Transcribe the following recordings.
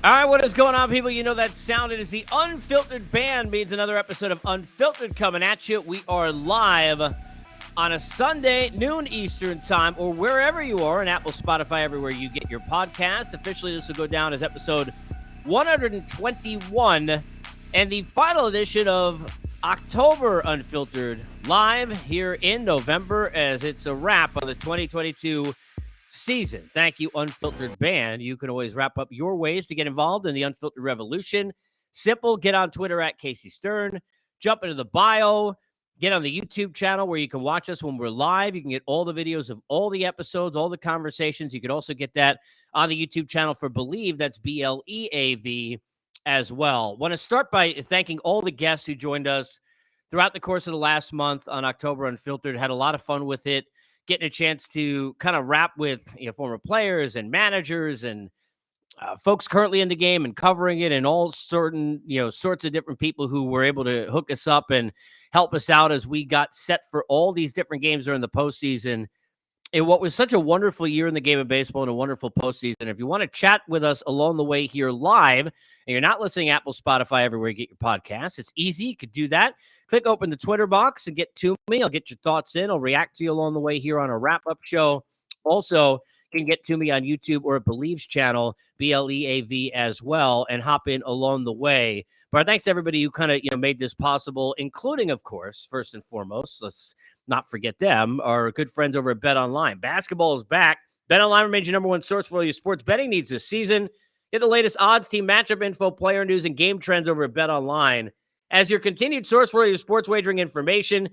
All right, what is going on, people? You know that sound. It is the Unfiltered Band. Means another episode of Unfiltered coming at you. We are live on a Sunday, noon Eastern time, or wherever you are, in Apple, Spotify, everywhere you get your podcasts. Officially, this will go down as episode 121 and the final edition of October Unfiltered, live here in November, as it's a wrap on the 2022 season. Thank you, Unfiltered Band. You can always wrap up your ways to get involved in the Unfiltered Revolution. Simple. Get on Twitter at Casey Stern. Jump into the bio. Get on the YouTube channel where you can watch us when we're live. You can get all the videos of all the episodes, all the conversations. You can also get that on the YouTube channel for Believe. That's BLEAV as well. Want to start by thanking all the guests who joined us throughout the course of the last month on October Unfiltered. Had a lot of fun with it, getting a chance to kind of rap with former players and managers and folks currently in the game and covering it, and all sorts of different people who were able to hook us up and help us out as we got set for all these different games during the postseason. In what was such a wonderful year in the game of baseball and a wonderful postseason. If you want to chat with us along the way here live, and you're not listening Apple, Spotify, everywhere you get your podcasts, it's easy. You could do that. Click open the Twitter box and get to me. I'll get your thoughts in. I'll react to you along the way here on a wrap-up show. Also, you can get to me on YouTube or at Believe's channel, BLEAV as well, and hop in along the way. But thanks to everybody who kind of made this possible, including, of course, first and foremost, let's not forget them, our good friends over at Bet Online. Basketball is back. Bet Online remains your number one source for all your sports betting needs this season. Get the latest odds, team matchup info, player news, and game trends over at Bet Online. As your continued source for all your sports wagering information,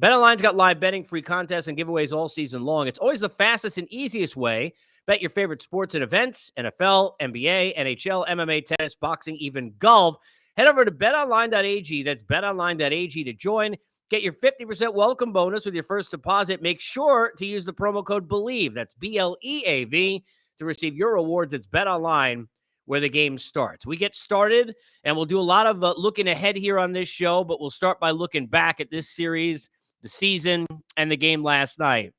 BetOnline's got live betting, free contests, and giveaways all season long. It's always the fastest and easiest way. Bet your favorite sports and events: NFL, NBA, NHL, MMA, tennis, boxing, even golf. Head over to betonline.ag. That's betonline.ag to join. Get your 50% welcome bonus with your first deposit. Make sure to use the promo code BELIEVE. That's BLEAV to receive your rewards. It's BetOnline, where the game starts. We get started, and we'll do a lot of looking ahead here on this show, but we'll start by looking back at this series, the season, and the game last night.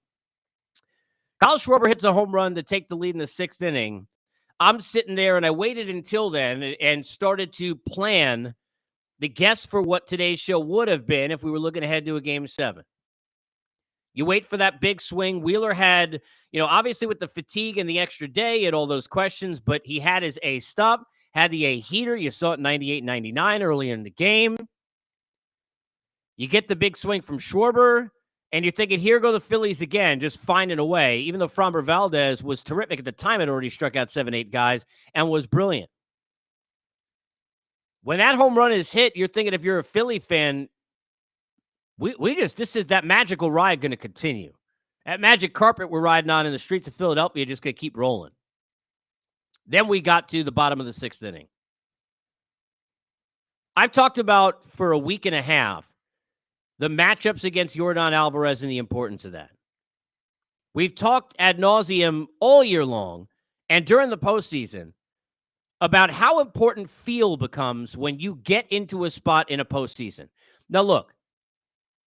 Kyle Schwarber hits a home run to take the lead in the sixth inning. I'm sitting there, and I waited until then and started to plan the guess for what today's show would have been if we were looking ahead to a Game 7. You wait for that big swing. Wheeler had, obviously with the fatigue and the extra day and all those questions, but he had his A stop, had the A heater. You saw it 98-99 early in the game. You get the big swing from Schwarber, and you're thinking, here go the Phillies again, just finding a way, even though Framber Valdez was terrific at the time. Had already struck out 7-8 guys and was brilliant. When that home run is hit, you're thinking, if you're a Philly fan, this is that magical ride going to continue. That magic carpet we're riding on in the streets of Philadelphia just going to keep rolling. Then we got to the bottom of the sixth inning. I've talked about for a week and a half the matchups against Yordan Alvarez and the importance of that. We've talked ad nauseum all year long and during the postseason about how important feel becomes when you get into a spot in a postseason. Now, look,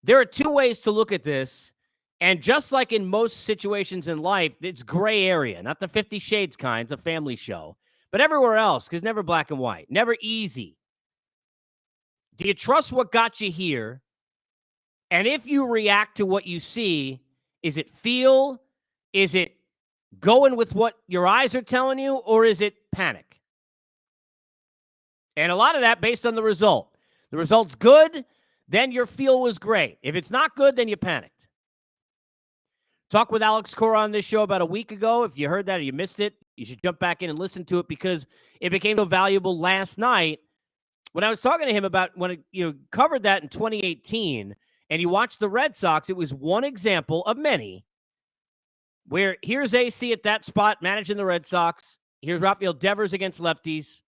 there are two ways to look at this, and just like in most situations in life, it's gray area, not the 50 Shades kind, it's a family show, but everywhere else, because never black and white, never easy. Do you trust what got you here? And if you react to what you see, is it feel? Is it going with what your eyes are telling you, or is it panic? And a lot of that based on the result. The result's good, then your feel was great. If it's not good, then you panicked. Talked with Alex Cora on this show about a week ago. If you heard that or you missed it, you should jump back in and listen to it, because it became so valuable last night when I was talking to him about when covered that in 2018, and you watched the Red Sox. It was one example of many where here's AC at that spot managing the Red Sox. Here's Rafael Devers against lefties.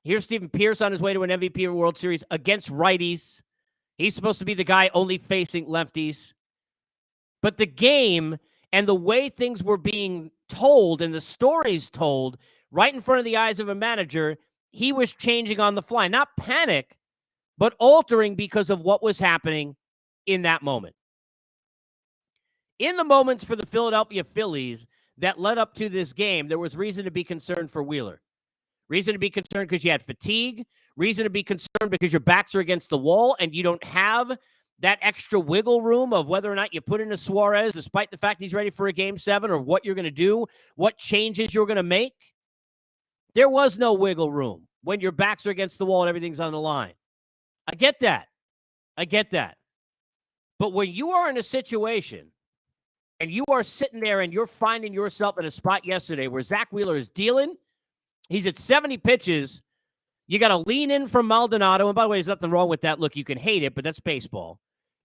Here's Stephen Pierce on his way to an MVP of a World Series against righties. He's supposed to be the guy only facing lefties. But the game and the way things were being told and the stories told right in front of the eyes of a manager, he was changing on the fly. Not panic, but altering because of what was happening in that moment. In the moments for the Philadelphia Phillies that led up to this game, there was reason to be concerned for Wheeler. Reason to be concerned because you had fatigue. Reason to be concerned because your backs are against the wall and you don't have that extra wiggle room of whether or not you put in a Suarez, despite the fact he's ready for a game 7, or what you're going to do, what changes you're going to make. There was no wiggle room when your backs are against the wall and everything's on the line. I get that. But when you are in a situation and you are sitting there and you're finding yourself in a spot yesterday where Zach Wheeler is dealing, he's at 70 pitches. You got to lean in from Maldonado. And by the way, there's nothing wrong with that. Look, you can hate it, but that's baseball.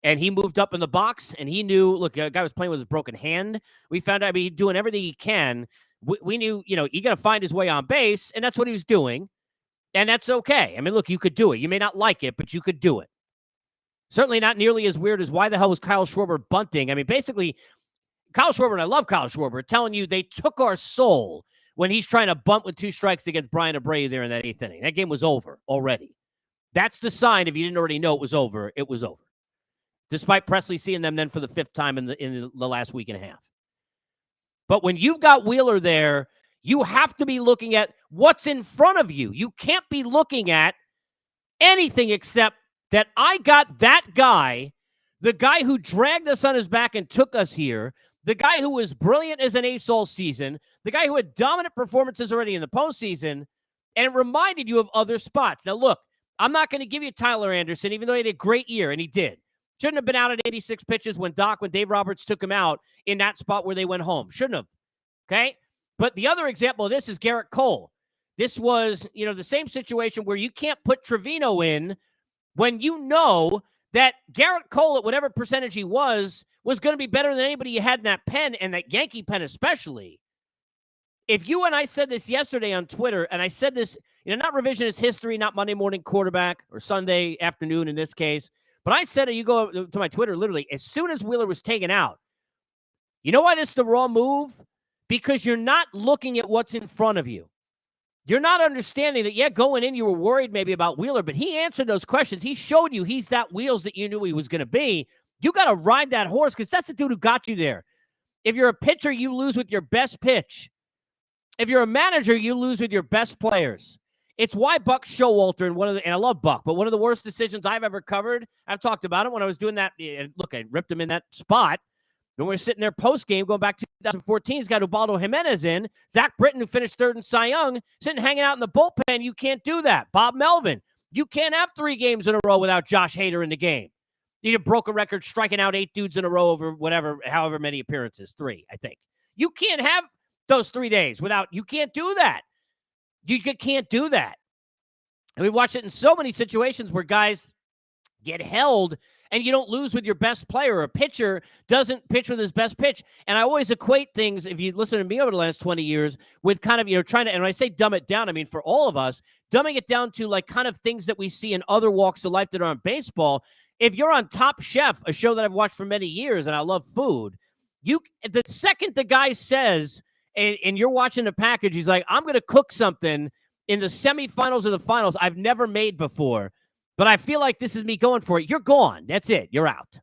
And he moved up in the box, and he knew, look, a guy was playing with his broken hand. We found out, he's doing everything he can. We knew, you got to find his way on base, and that's what he was doing. And that's okay. I mean, look, you could do it. You may not like it, but you could do it. Certainly not nearly as weird as why the hell was Kyle Schwarber bunting. I mean, basically, Kyle Schwarber, and I love Kyle Schwarber, telling you they took our soul when he's trying to bunt with 2 strikes against Brian Abreu there in that 8th inning. That game was over already. That's the sign, if you didn't already know it was over, it was over. Despite Presley seeing them then for the 5th time in the last week and a half. But when you've got Wheeler there, you have to be looking at what's in front of you. You can't be looking at anything except that I got that guy, the guy who dragged us on his back and took us here, the guy who was brilliant as an ace all season, the guy who had dominant performances already in the postseason, and it reminded you of other spots. Now, look, I'm not going to give you Tyler Anderson, even though he had a great year, and he did. Shouldn't have been out at 86 pitches when Dave Roberts took him out in that spot where they went home. Shouldn't have. Okay? But the other example of this is Garrett Cole. This was, the same situation where you can't put Trevino in when you know that Garrett Cole, at whatever percentage he was going to be better than anybody you had in that pen, and that Yankee pen especially. If you and I said this yesterday on Twitter, and I said this, not revisionist history, not Monday morning quarterback or Sunday afternoon in this case, but I said it, you go to my Twitter, literally, as soon as Wheeler was taken out, you know why it's the raw move? Because you're not looking at what's in front of you. You're not understanding that, going in, you were worried maybe about Wheeler, but he answered those questions. He showed you he's that Wheels that you knew he was going to be. You got to ride that horse because that's the dude who got you there. If you're a pitcher, you lose with your best pitch. If you're a manager, you lose with your best players. It's why Buck Showalter, and I love Buck, but one of the worst decisions I've ever covered, I've talked about it when I was doing that. Look, I ripped him in that spot. When we were sitting there post-game, going back to 2014, he's got Ubaldo Jimenez in. Zach Britton, who finished 3rd in Cy Young, sitting hanging out in the bullpen. You can't do that. Bob Melvin, you can't have 3 games in a row without Josh Hader in the game. You broke a record striking out 8 dudes in a row over however many appearances. 3, I think. You can't have those 3 days without, you can't do that. You can't do that. And we've watched it in so many situations where guys get held and you don't lose with your best player. A pitcher doesn't pitch with his best pitch. And I always equate things, if you listen to me over the last 20 years, with kind of, trying to, and when I say dumb it down, I mean, for all of us, dumbing it down to like kind of things that we see in other walks of life that are on baseball. If you're on Top Chef, a show that I've watched for many years, and I love food, the second the guy says, and you're watching the package, he's like, I'm going to cook something in the semifinals or the finals I've never made before, but I feel like this is me going for it. You're gone. That's it. You're out.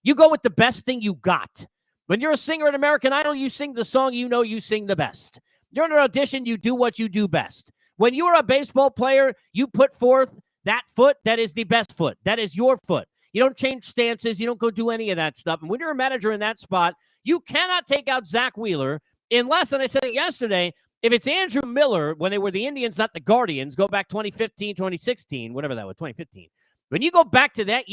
You go with the best thing you got. When you're a singer at American Idol, you sing the song you sing the best. You're in an audition, you do what you do best. When you're a baseball player, you put forth that foot that is the best foot. That is your foot. You don't change stances. You don't go do any of that stuff. And when you're a manager in that spot, you cannot take out Zach Wheeler unless, and I said it yesterday, if it's Andrew Miller, when they were the Indians, not the Guardians, go back 2015, 2016, whatever that was, 2015. When you go back to that,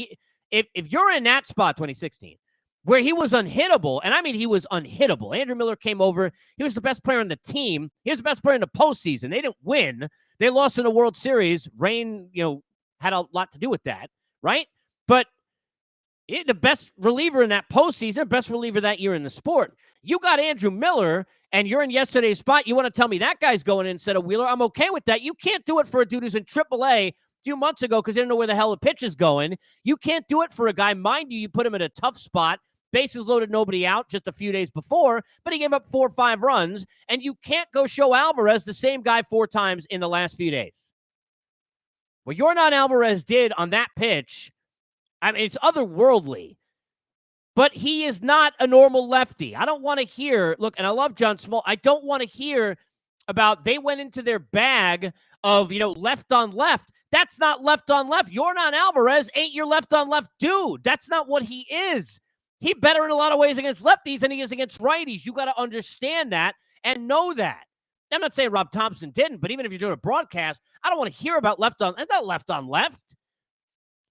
if you're in that spot, 2016, where he was unhittable, and I mean he was unhittable. Andrew Miller came over. He was the best player on the team. He was the best player in the postseason. They didn't win. They lost in the World Series. Rain, had a lot to do with that, right? But the best reliever in that postseason, best reliever that year in the sport. You got Andrew Miller, and you're in yesterday's spot. You want to tell me that guy's going in instead of Wheeler? I'm okay with that. You can't do it for a dude who's in AAA a few months ago because they didn't know where the hell the pitch is going. You can't do it for a guy. Mind you put him in a tough spot. Bases loaded, nobody out just a few days before, but he gave up 4 or 5 runs, and you can't go show Alvarez the same guy 4 times in the last few days. What Yordan Alvarez did on that pitch, I mean, it's otherworldly, but he is not a normal lefty. I don't want to hear, look, and I love John Small. I don't want to hear about they went into their bag of, left on left. That's not left on left. Yordan Alvarez ain't your left on left dude. That's not what he is. He better in a lot of ways against lefties than he is against righties. You got to understand that and know that. I'm not saying Rob Thompson didn't, but even if you're doing a broadcast, I don't want to hear about left on. It's not left on left.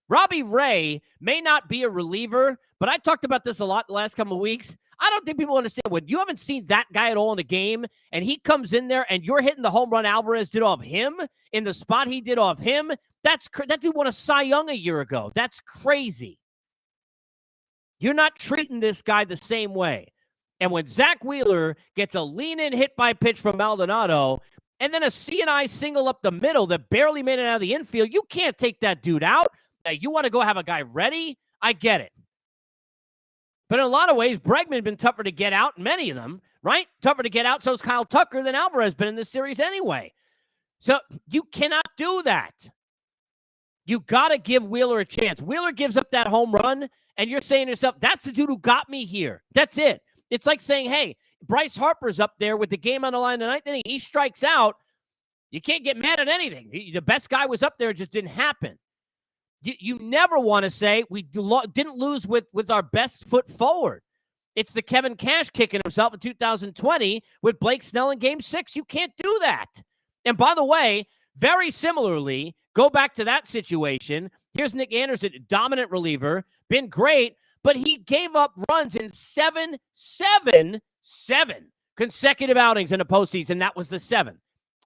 Robbie Ray may not be a reliever, but I talked about this a lot the last couple of weeks. I don't think people understand when you haven't seen that guy at all in a game, and he comes in there and you're hitting the home run Alvarez did off him in the spot he did off him. That dude won a Cy Young a year ago. That's crazy. You're not treating this guy the same way. And when Zach Wheeler gets a lean-in hit by pitch from Maldonado, and then a C&I single up the middle that barely made it out of the infield, you can't take that dude out. Now, you want to go have a guy ready? I get it. But in a lot of ways, Bregman has been tougher to get out, many of them, right? Tougher to get out, so is Kyle Tucker than Alvarez been in this series anyway. So you cannot do that. You got to give Wheeler a chance. Wheeler gives up that home run, and you're saying to yourself, that's the dude who got me here. That's it. It's like saying, hey, Bryce Harper's up there with the game on the line tonight, then he strikes out. You can't get mad at anything. The best guy was up there. It just didn't happen. You never want to say we didn't lose with our best foot forward. It's the Kevin Cash kicking himself in 2020 with Blake Snell in Game 6. You can't do that. And by the way, very similarly, go back to that situation. Here's Nick Anderson, dominant reliever, been great, but he gave up runs in seven consecutive outings in the postseason. That was the seventh.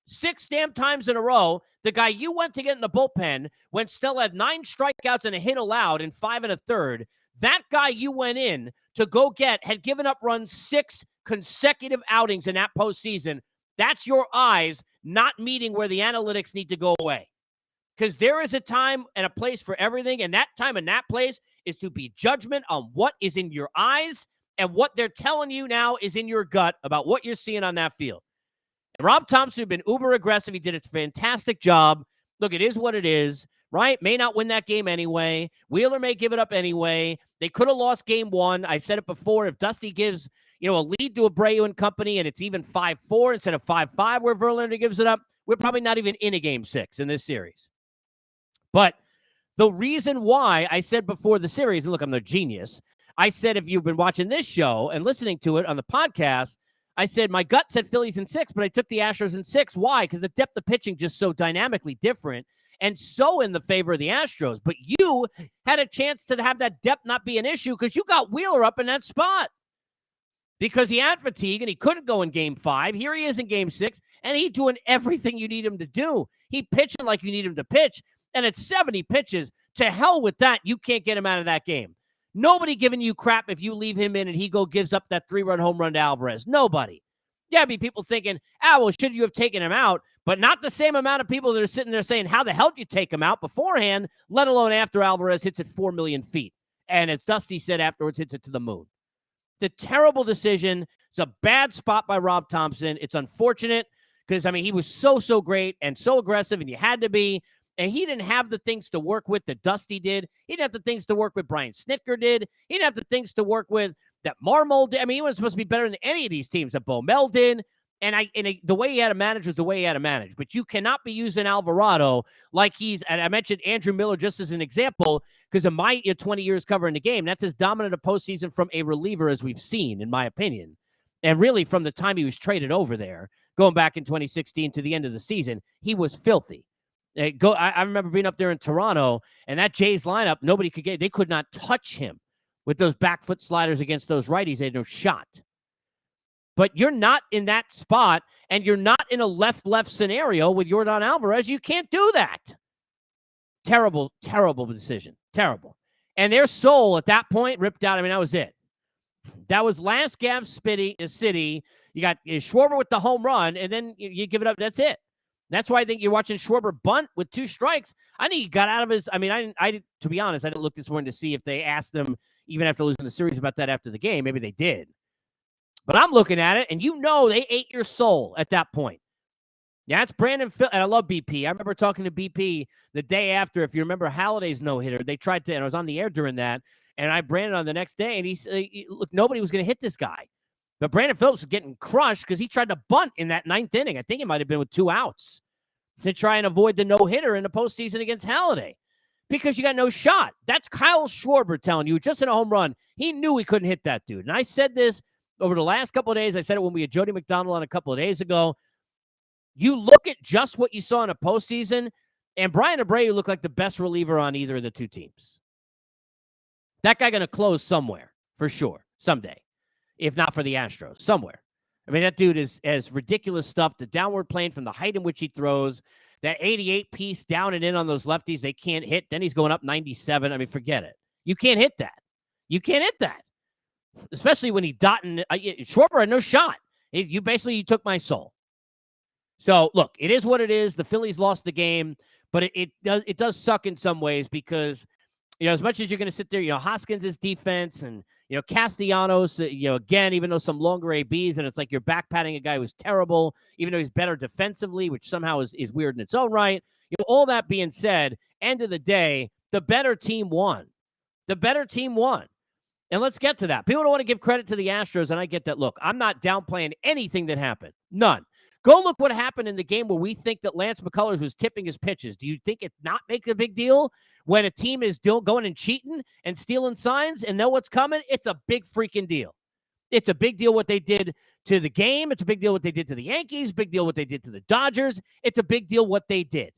6 damn times in a row, the guy you went to get in the bullpen when Snell had 9 strikeouts and a hit allowed in 5 1/3, that guy you went in to go get had given up runs 6 consecutive outings in that postseason. That's your eyes not meeting where the analytics need to go away. Because there is a time and a place for everything, and that time and that place is to be judgment on what is in your eyes and what they're telling you now is in your gut about what you're seeing on that field. And Rob Thompson has been uber aggressive. He did a fantastic job. Look, it is what it is, right? May not win that game anyway. Wheeler may give it up anyway. They could have lost game 1. I said it before. If Dusty gives, a lead to Abreu and company and it's even 5-4 instead of 5-5 where Verlander gives it up, we're probably not even in a game 6 in this series. But the reason why I said before the series, and look, I'm no genius. I said if you've been watching this show and listening to it on the podcast, I said my gut said Phillies in 6, but I took the Astros in 6. Why? Because the depth of pitching just so dynamically different and so in the favor of the Astros. But you had a chance to have that depth not be an issue because you got Wheeler up in that spot because he had fatigue and he couldn't go in game 5. Here he is in game 6, and he's doing everything you need him to do. He pitching like you need him to pitch, and it's 70 pitches. To hell with that. You can't get him out of that game. Nobody giving you crap if you leave him in and he gives up that 3-run home run to Alvarez. Nobody. Yeah, I mean, people thinking, well, should you have taken him out? But not the same amount of people that are sitting there saying, how the hell did you take him out beforehand, let alone after Alvarez hits it 4 million feet. And as Dusty said afterwards, hits it to the moon. It's a terrible decision. It's a bad spot by Rob Thompson. It's unfortunate because, he was so great and so aggressive, and you had to be. And he didn't have the things to work with that Dusty did. He didn't have the things to work with Brian Snitker did. He didn't have the things to work with that Marmol did. He wasn't supposed to be better than any of these teams that Bomel did. And the way he had to manage was the way he had to manage. But you cannot be using Alvarado like and I mentioned Andrew Miller just as an example, because in my 20 years covering the game, that's as dominant a postseason from a reliever as we've seen, in my opinion. And really from the time he was traded over there, going back in 2016 to the end of the season, he was filthy. I remember being up there in Toronto, and that Jays lineup, they could not touch him with those back foot sliders against those righties. They had no shot. But you're not in that spot, and you're not in a left scenario with Yordan Alvarez. You can't do that. Terrible decision. Terrible. And their soul at that point ripped out. That was it. That was last gasp city. You got Schwarber with the home run, and then you give it up. That's it. That's why I think you're watching Schwarber bunt with 2 strikes. I think he got out of his. To be honest, I didn't look this morning to see if they asked them, even after losing the series, about that after the game. Maybe they did. But I'm looking at it, and they ate your soul at that point. Yeah, it's Brandon Phil, and I love BP. I remember talking to BP the day after, if you remember Halliday's no-hitter. They tried to, and I was on the air during that, and I Brandon on the next day, and he said, look, nobody was going to hit this guy. But Brandon Phillips was getting crushed because he tried to bunt in that ninth inning. I think it might have been with 2 outs to try and avoid the no-hitter in the postseason against Halladay because you got no shot. That's Kyle Schwarber telling you, just in a home run, he knew he couldn't hit that dude. And I said this over the last couple of days. I said it when we had Jody McDonald on a couple of days ago. You look at just what you saw in a postseason, and Brian Abreu looked like the best reliever on either of the two teams. That guy going to close somewhere, for sure, someday, if not for the Astros, somewhere. I mean, that dude is as ridiculous stuff. The downward plane from the height in which he throws, that 88 piece down and in on those lefties they can't hit. Then he's going up 97. I mean, forget it. You can't hit that. You can't hit that, especially when he dotted. Schwarber had no shot. You took my soul. So, look, it is what it is. The Phillies lost the game, but it does suck in some ways because, as much as you're going to sit there, Hoskins' defense and, Castellanos, again, even though some longer ABs, and it's like you're back-patting a guy who's terrible, even though he's better defensively, which somehow is weird in its own right. All that being said, end of the day, the better team won. The better team won. And let's get to that. People don't want to give credit to the Astros, and I get that. Look, I'm not downplaying anything that happened. None. Go look what happened in the game where we think that Lance McCullers was tipping his pitches. Do you think it not make a big deal when a team is still going and cheating and stealing signs and know what's coming? It's a big freaking deal. It's a big deal what they did to the game. It's a big deal what they did to the Yankees. Big deal what they did to the Dodgers. It's a big deal what they did.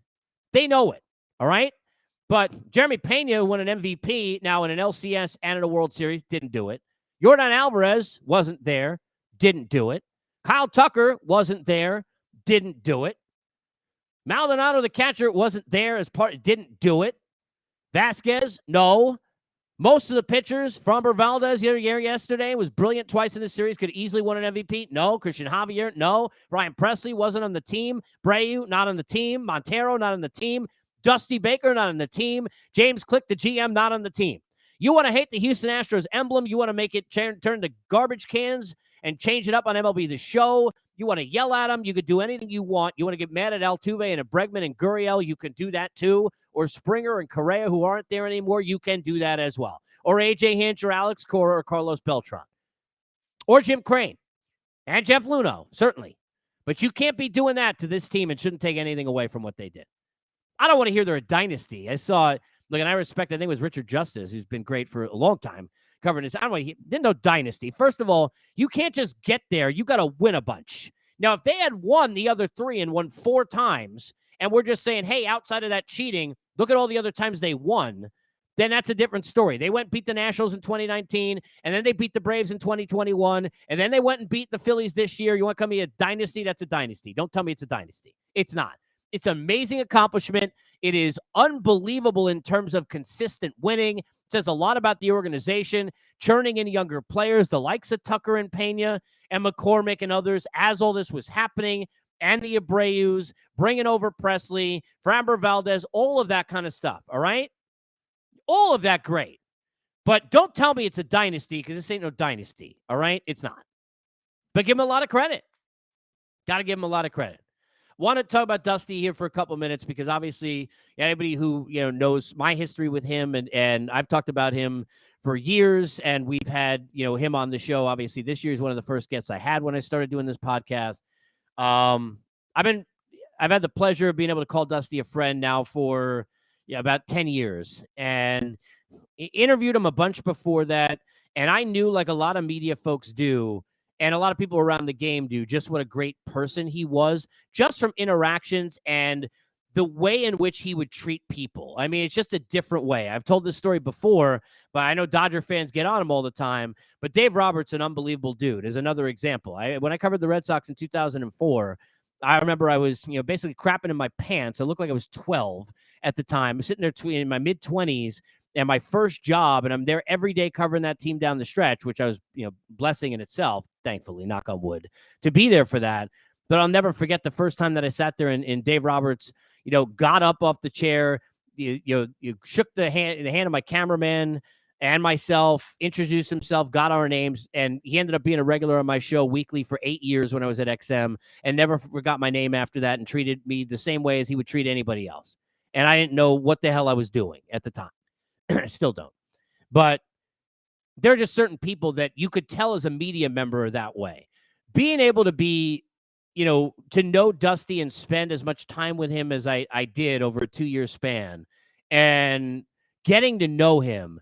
They know it, all right? But Jeremy Pena won an MVP now in an LCS and in a World Series. Didn't do it. Yordan Alvarez wasn't there. Didn't do it. Kyle Tucker wasn't there. Didn't do it. Maldonado, the catcher, wasn't there as part. Didn't do it. Vasquez, no. Most of the pitchers, Framber Valdez yesterday was brilliant twice in the series. Could easily won an MVP. No. Christian Javier, no. Ryan Presley wasn't on the team. Breu, not on the team. Montero, not on the team. Dusty Baker, not on the team. James Click, the GM, not on the team. You want to hate the Houston Astros emblem. You want to make it turn to garbage cans and change it up on MLB The Show. You want to yell at them. You could do anything you want. You want to get mad at Altuve and Bregman and Gurriel. You can do that too. Or Springer and Correa, who aren't there anymore. You can do that as well. Or AJ Hinch or Alex Cora or Carlos Beltran. Or Jim Crane. And Jeff Luhnow, certainly. But you can't be doing that to this team and shouldn't take anything away from what they did. I don't want to hear they're a dynasty. I saw it. Look, and I respect, I think it was Richard Justice, who's been great for a long time covering this. I don't want to hear, no dynasty. First of all, you can't just get there. You got to win a bunch. Now, if they had won the other 3 and won 4 times, and we're just saying, hey, outside of that cheating, look at all the other times they won, then that's a different story. They went and beat the Nationals in 2019, and then they beat the Braves in 2021, and then they went and beat the Phillies this year. You want to call me a dynasty? That's a dynasty. Don't tell me it's a dynasty. It's not. It's an amazing accomplishment. It is unbelievable in terms of consistent winning. It says a lot about the organization, churning in younger players, the likes of Tucker and Pena and McCormick and others as all this was happening, and the Abreus, bringing over Presley, Framber Valdez, all of that kind of stuff, all right? All of that great. But don't tell me it's a dynasty because this ain't no dynasty, all right? It's not. But give him a lot of credit. Got to give him a lot of credit. Want to talk about Dusty here for a couple minutes because obviously anybody who knows my history with him and I've talked about him for years, and we've had him on the show. Obviously, this year is one of the first guests I had when I started doing this podcast. I've had the pleasure of being able to call Dusty a friend now for about 10 years, and interviewed him a bunch before that, and I knew, like a lot of media folks do, and a lot of people around the game do, just what a great person he was, just from interactions and the way in which he would treat people. I mean, it's just a different way. I've told this story before, but I know Dodger fans get on him all the time. But Dave Roberts, an unbelievable dude, is another example. When I covered the Red Sox in 2004, I remember I was, basically crapping in my pants. I looked like I was 12 at the time. I'm sitting there in my mid-20s. And my first job, and I'm there every day covering that team down the stretch, which I was, blessing in itself, thankfully, knock on wood, to be there for that. But I'll never forget the first time that I sat there and Dave Roberts, got up off the chair, you shook the hand of my cameraman and myself, introduced himself, got our names, and he ended up being a regular on my show weekly for 8 years when I was at XM, and never forgot my name after that, and treated me the same way as he would treat anybody else. And I didn't know what the hell I was doing at the time. I still don't. But there are just certain people that you could tell as a media member that way. Being able to be, to know Dusty and spend as much time with him as I did over a 2-year span, and getting to know him,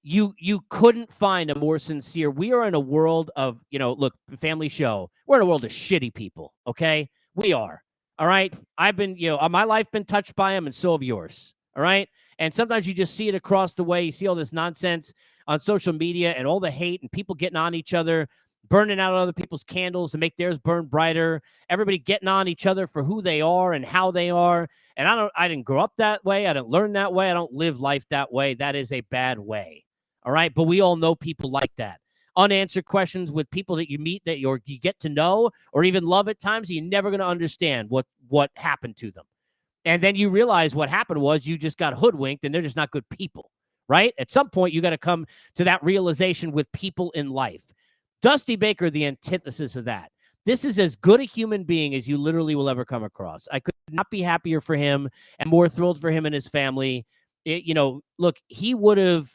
you couldn't find a more sincere. We are in a world of, look, family show. We're in a world of shitty people. Okay, we are. All right. I've been, my life been touched by him, and so have yours. All right. And sometimes you just see it across the way. You see all this nonsense on social media and all the hate and people getting on each other, burning out other people's candles to make theirs burn brighter. Everybody getting on each other for who they are and how they are. And I didn't grow up that way. I didn't learn that way. I don't live life that way. That is a bad way. All right. But we all know people like that. Unanswered questions with people that you meet that you get to know or even love at times, you're never going to understand what happened to them. And then you realize what happened was you just got hoodwinked and they're just not good people, right? At some point, you got to come to that realization with people in life. Dusty Baker, the antithesis of that. This is as good a human being as you literally will ever come across. I could not be happier for him and more thrilled for him and his family. Look, he would have,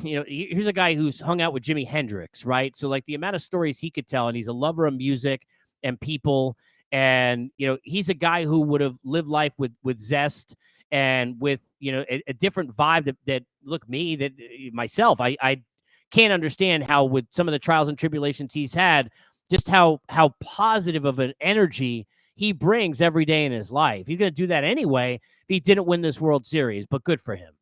here's a guy who's hung out with Jimi Hendrix, right? So, like, the amount of stories he could tell, and he's a lover of music and people. And, he's a guy who would have lived life with zest and with, a different vibe that look, me, that myself, I can't understand how, with some of the trials and tribulations he's had, just how positive of an energy he brings every day in his life. He's going to do that anyway if he didn't win this World Series, but good for him.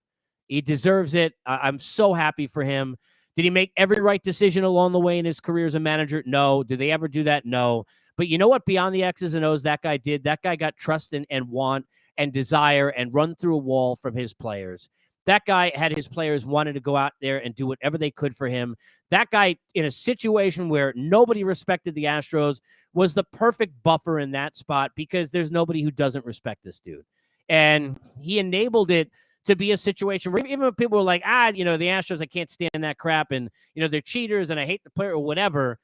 He deserves it. I'm so happy for him. Did he make every right decision along the way in his career as a manager? No. Did they ever do that? No. But you know what? Beyond the X's and O's, that guy did. That guy got trust and want and desire and run through a wall from his players. That guy had his players wanting to go out there and do whatever they could for him. That guy, in a situation where nobody respected the Astros, was the perfect buffer in that spot because there's nobody who doesn't respect this dude. And he enabled it to be a situation where even if people were like, the Astros, I can't stand that crap, and, they're cheaters and I hate the player or whatever,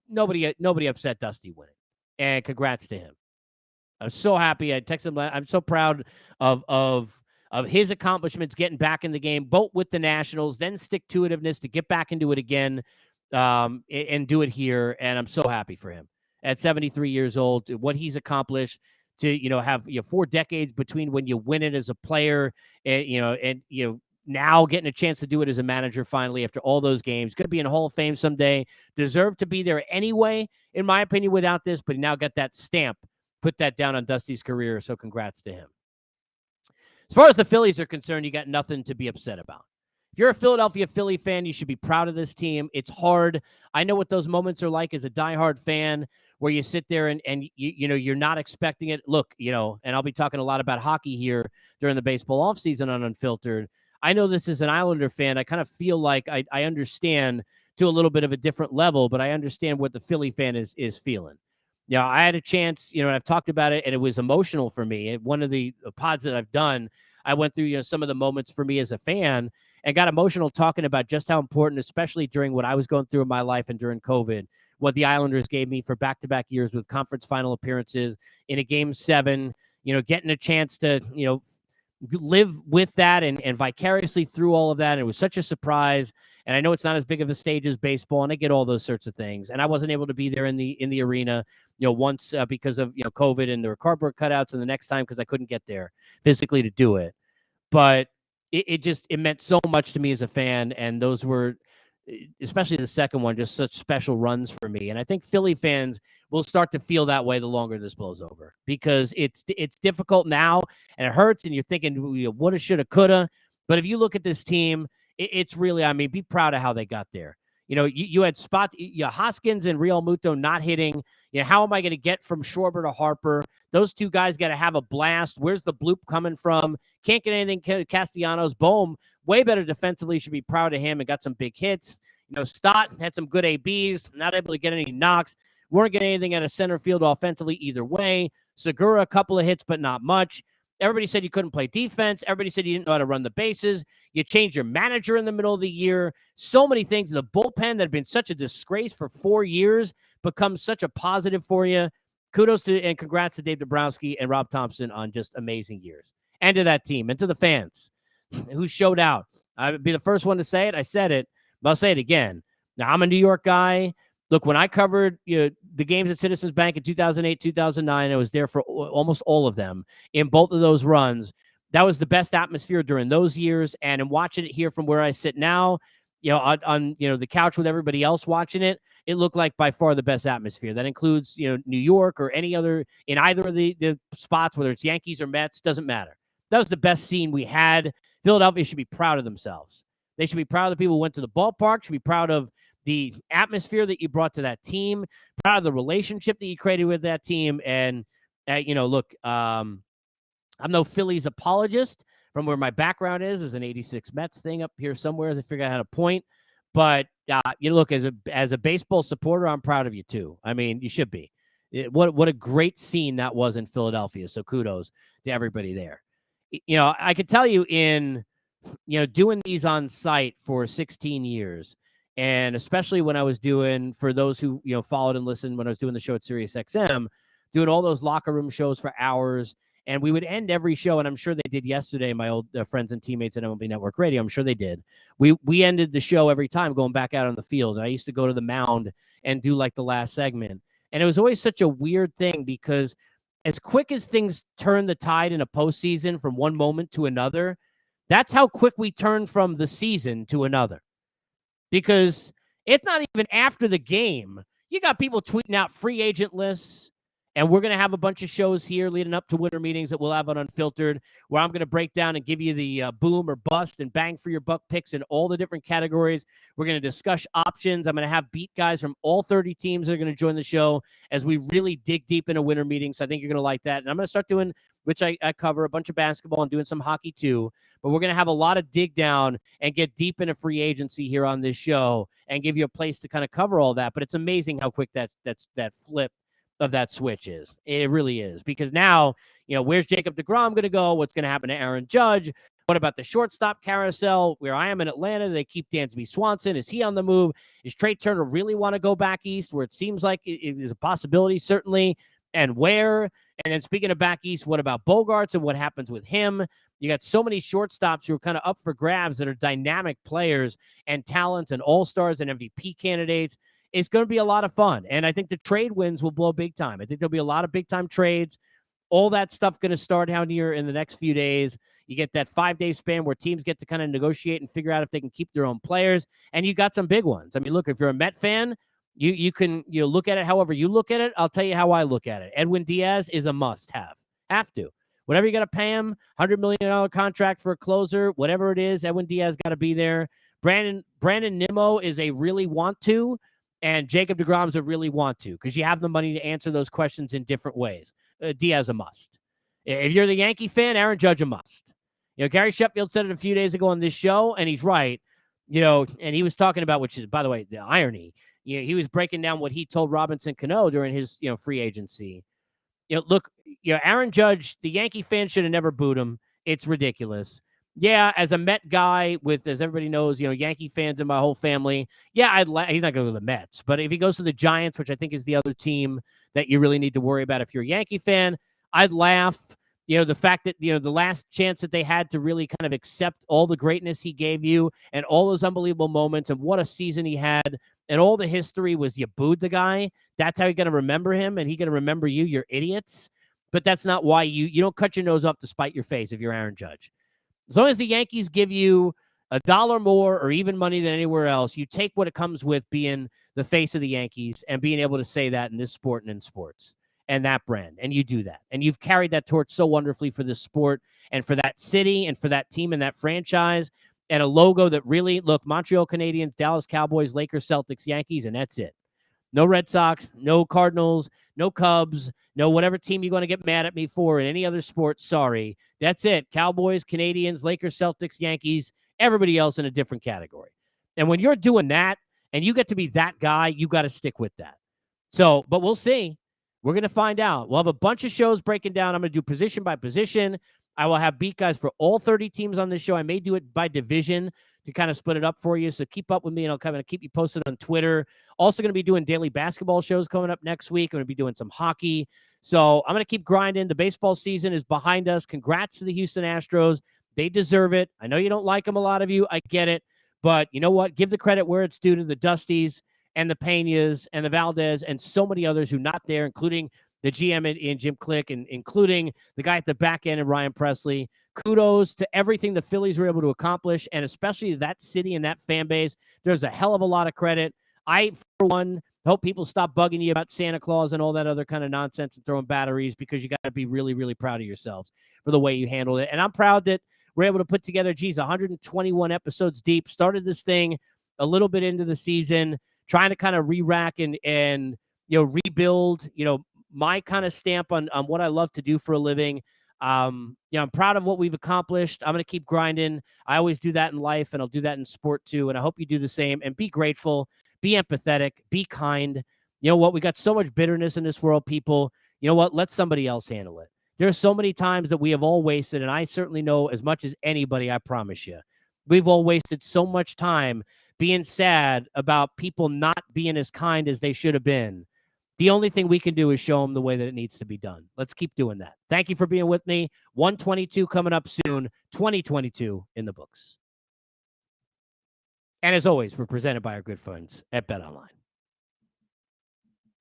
nobody upset Dusty winning. And congrats to him. I'm so happy. I texted him. I'm so proud of his accomplishments, getting back in the game, both with the Nationals, then stick-to-itiveness to get back into it again, and do it here. And I'm so happy for him at 73 years old, what he's accomplished, to, have 4 decades between when you win it as a player and now getting a chance to do it as a manager finally after all those games. Going to be in Hall of Fame someday. Deserved to be there anyway, in my opinion, without this, but he now got that stamp, put that down on Dusty's career. So congrats to him. As far as the Phillies are concerned, you got nothing to be upset about. If you're a Philadelphia Philly fan, you should be proud of this team. It's hard. I know what those moments are like as a diehard fan, where you sit there and you're not expecting it. Look, and I'll be talking a lot about hockey here during the baseball offseason on Unfiltered. I know this is an Islander fan. I kind of feel like I understand to a little bit of a different level, but I understand what the Philly fan is feeling. I had a chance, and I've talked about it, and it was emotional for me. One of the pods that I've done, I went through, some of the moments for me as a fan and got emotional talking about just how important, especially during what I was going through in my life and during COVID, what the Islanders gave me for back-to-back years with conference final appearances in a Game 7, getting a chance to, live with that and vicariously through all of that. And it was such a surprise. And I know it's not as big of a stage as baseball, and I get all those sorts of things. And I wasn't able to be there in the arena, once because of, COVID, and there were cardboard cutouts, and the next time because I couldn't get there physically to do it. But it meant so much to me as a fan. And those were, especially the second one, just such special runs for me. And I think Philly fans will start to feel that way the longer this blows over, because it's difficult now and it hurts, and you're thinking, woulda, shoulda, coulda. But if you look at this team, it's really, be proud of how they got there. You had spots, Hoskins and Real Muto not hitting. How am I going to get from Schwarber to Harper? Those two guys got to have a blast. Where's the bloop coming from? Can't get anything. Castellanos, boom, way better defensively. Should be proud of him and got some big hits. Stott had some good ABs, not able to get any knocks. Weren't getting anything out of center field offensively either way. Segura, a couple of hits, but not much. Everybody said you couldn't play defense. Everybody said you didn't know how to run the bases. You changed your manager in the middle of the year. So many things. The bullpen that had been such a disgrace for 4 years becomes such a positive for you. Kudos to and congrats to Dave Dombrowski and Rob Thompson on just amazing years. And to that team and to the fans who showed out. I would be the first one to say it. I said it. But I'll say it again. Now, I'm a New York guy. Look, when I covered the games at Citizens Bank in 2008, 2009, I was there for almost all of them in both of those runs. That was the best atmosphere during those years. And in watching it here from where I sit now, on the couch with everybody else watching it, it looked like by far the best atmosphere. That includes, New York or any other in either of the spots, whether it's Yankees or Mets, doesn't matter. That was the best scene we had. Philadelphia should be proud of themselves. They should be proud of the people who went to the ballpark, should be proud of the atmosphere that you brought to that team, proud of the relationship that you created with that team. And, look, I'm no Phillies apologist from where my background is an 86 Mets thing up here somewhere as I figure out how to point. But, look, as a baseball supporter, I'm proud of you too. I mean, you should be. What a great scene that was in Philadelphia. So kudos to everybody there. I could tell you in doing these on site for 16 years, and especially when I was doing, for those who, followed and listened, when I was doing the show at Sirius XM, doing all those locker room shows for hours. And we would end every show, and I'm sure they did yesterday, my old friends and teammates at MLB Network Radio. I'm sure they did. We ended the show every time going back out on the field. And I used to go to the mound and do like the last segment. And it was always such a weird thing because as quick as things turn the tide in a postseason from one moment to another, that's how quick we turn from the season to another. Because it's not even after the game. You got people tweeting out free agent lists, and we're going to have a bunch of shows here leading up to winter meetings that we'll have on Unfiltered, where I'm going to break down and give you the boom or bust and bang for your buck picks in all the different categories. We're going to discuss options. I'm going to have beat guys from all 30 teams that are going to join the show as we really dig deep into winter meetings. So I think you're going to like that. And I'm going to start doing, which I cover, a bunch of basketball and doing some hockey too. But we're going to have a lot of dig down and get deep into free agency here on this show and give you a place to kind of cover all that. But it's amazing how quick that flip of that switch is. It really is. Because now, where's Jacob deGrom going to go? What's going to happen to Aaron Judge? What about the shortstop carousel? Where I am in Atlanta, they keep Dansby Swanson. Is he on the move? Is Trey Turner really want to go back east, where it seems like it is a possibility, certainly, and where? And then speaking of back east, what about Bogarts and what happens with him? You got so many shortstops who are kind of up for grabs that are dynamic players and talents and all-stars and MVP candidates. It's going to be a lot of fun. And I think the trade wins will blow big time. I think there'll be a lot of big-time trades. All that stuff going to start down here in the next few days. You get that 5-day span where teams get to kind of negotiate and figure out if they can keep their own players. And you got some big ones. I mean, look, if you're a Met fan, you can look at it however you look at it. I'll tell you how I look at it. Edwin Diaz is a must-have. Have to. Whatever you got to pay him, $100 million contract for a closer, whatever it is, Edwin Diaz got to be there. Brandon Nimmo is a really want to. And Jacob deGrom's a really want to, because you have the money to answer those questions in different ways. Diaz a must. If you're the Yankee fan, Aaron Judge a must. Gary Sheffield said it a few days ago on this show, and he's right. And he was talking about, which is, by the way, the irony. He was breaking down what he told Robinson Cano during his free agency. Look, Aaron Judge, the Yankee fans should have never booed him. It's ridiculous. Yeah, as a Met guy with, as everybody knows, Yankee fans in my whole family, yeah, he's not going to go to the Mets. But if he goes to the Giants, which I think is the other team that you really need to worry about if you're a Yankee fan, I'd laugh. The fact that, the last chance that they had to really kind of accept all the greatness he gave you and all those unbelievable moments and what a season he had and all the history was you booed the guy. That's how you're going to remember him, and he's going to remember you. You're idiots. But that's not why you don't cut your nose off to spite your face if you're Aaron Judge. As long as the Yankees give you $1 more or even money than anywhere else, you take what it comes with being the face of the Yankees and being able to say that in this sport and in sports and that brand. And you do that. And you've carried that torch so wonderfully for this sport and for that city and for that team and that franchise and a logo that really, look, Montreal Canadiens, Dallas Cowboys, Lakers, Celtics, Yankees, and that's it. No Red Sox, no Cardinals, no Cubs, no whatever team you're going to get mad at me for in any other sport. Sorry. That's it. Cowboys, Canadians, Lakers, Celtics, Yankees, everybody else in a different category. And when you're doing that and you get to be that guy, you got to stick with that. So, but we'll see. We're going to find out. We'll have a bunch of shows breaking down. I'm going to do position by position. I will have beat guys for all 30 teams on this show. I may do it by division to kind of split it up for you. So keep up with me, and I'll kind of keep you posted on Twitter. Also going to be doing daily basketball shows coming up next week. I'm going to be doing some hockey. So I'm going to keep grinding. The baseball season is behind us. Congrats to the Houston Astros. They deserve it. I know you don't like them, a lot of you. I get it. But you know what? Give the credit where it's due to the Dusties and the Peñas and the Valdez and so many others who not there, including the GM in Jim Click and including the guy at the back end and Ryan Presley. Kudos to everything the Phillies were able to accomplish, and especially that city and that fan base. There's a hell of a lot of credit. I, for one, hope people stop bugging you about Santa Claus and all that other kind of nonsense and throwing batteries, because you got to be really, really proud of yourselves for the way you handled it. And I'm proud that we're able to put together, 121 episodes deep. Started this thing a little bit into the season, trying to kind of re-rack and rebuild, my kind of stamp on what I love to do for a living. I'm proud of what we've accomplished. I'm going to keep grinding. I always do that in life, and I'll do that in sport too. And I hope you do the same, and be grateful, be empathetic, be kind. You know what? We got so much bitterness in this world, people. You know what? Let somebody else handle it. There are so many times that we have all wasted, and I certainly know as much as anybody, I promise you. We've all wasted so much time being sad about people not being as kind as they should have been. The only thing we can do is show them the way that it needs to be done. Let's keep doing that. Thank you for being with me. 122 coming up soon, 2022 in the books. And as always, we're presented by our good friends at BetOnline.